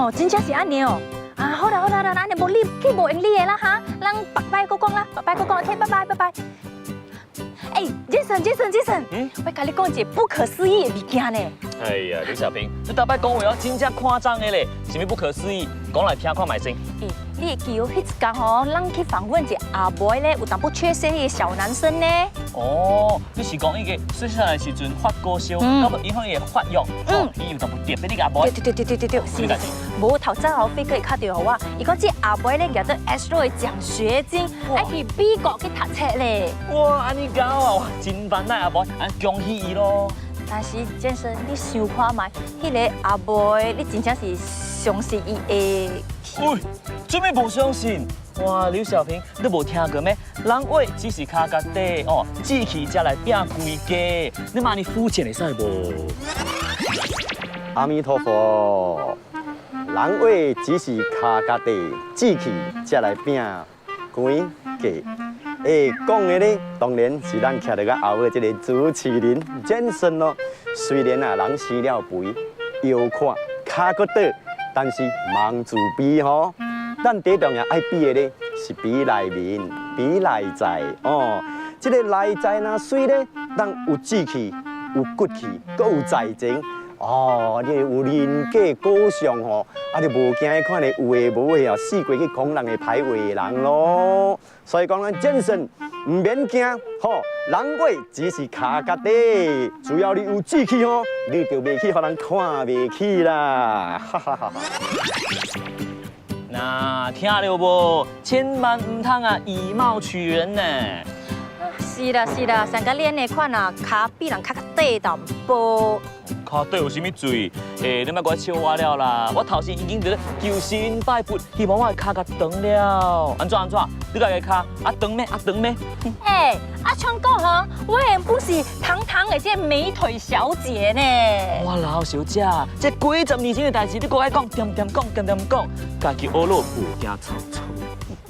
哦，真正是安尼哦。啊，好啦，安尼无你去无用你的啦哈，咱白拜过讲啦，白拜过讲 ，OK， 拜拜。哎，Jason，我甲你讲一个不可思议的物件呢。哎呀，李小平，你大摆讲话哦，真正夸张的咧，什么不可思议？讲来听看卖先。哎，你会记得迄一天吼，咱去访问一个阿妹咧，有淡薄缺陷的小男生呢。哦，你是讲伊个细细的时阵发高烧，到尾以后伊会发育，伊有淡薄特别的阿妹。对，是。无头早后飞哥会敲电话我，伊讲这阿妹咧拿到 Astro 的奖学金，爱去美国去读册咧。哇，安尼搞啊，哇，真烦恼阿妹，安恭喜伊咯。但是健身，你想看卖，迄个阿妹，你真正是相信伊的？喂，做咩无相信？哇，刘小平，你无听过咩？人话只是脚甲底哦，志气才来拼规家。你妈你肤浅会使无？阿弥陀佛，人话只是脚甲底，志气才来拼规家。讲的咧，当然是咱徛在个后尾这个主持人健身咯。虽然啊，人死了肥，腰垮，脚骨倒，但是忙自比吼。咱最重要爱比的咧，是比内面，比内在哦。这个内在若水咧，咱有志气，有骨气，搁有才情。哦，你有人格高尚吼，啊，你无惊迄款的有诶无诶啊，四过去讲人的歹话的人咯。所以讲咱健身唔免惊，吼，人话只是脚甲底，只要你有志气吼，你就袂去互人看袂起啦，哈哈哈哈。那听了无？千万唔通啊，以貌取人呢。是啦，上个练的款啊，脚比人脚较底淡薄。脚底有啥物罪？你莫怪笑我了啦！我头先已经在咧求神拜佛，希望我的脚甲长了。安怎？你家个脚啊长咩？哎，像讲吼，我原本是堂的这美腿小姐呢。哇，老小姐，这几十年前的代志，你搁爱讲，点讲，家己学落无惊臭臭。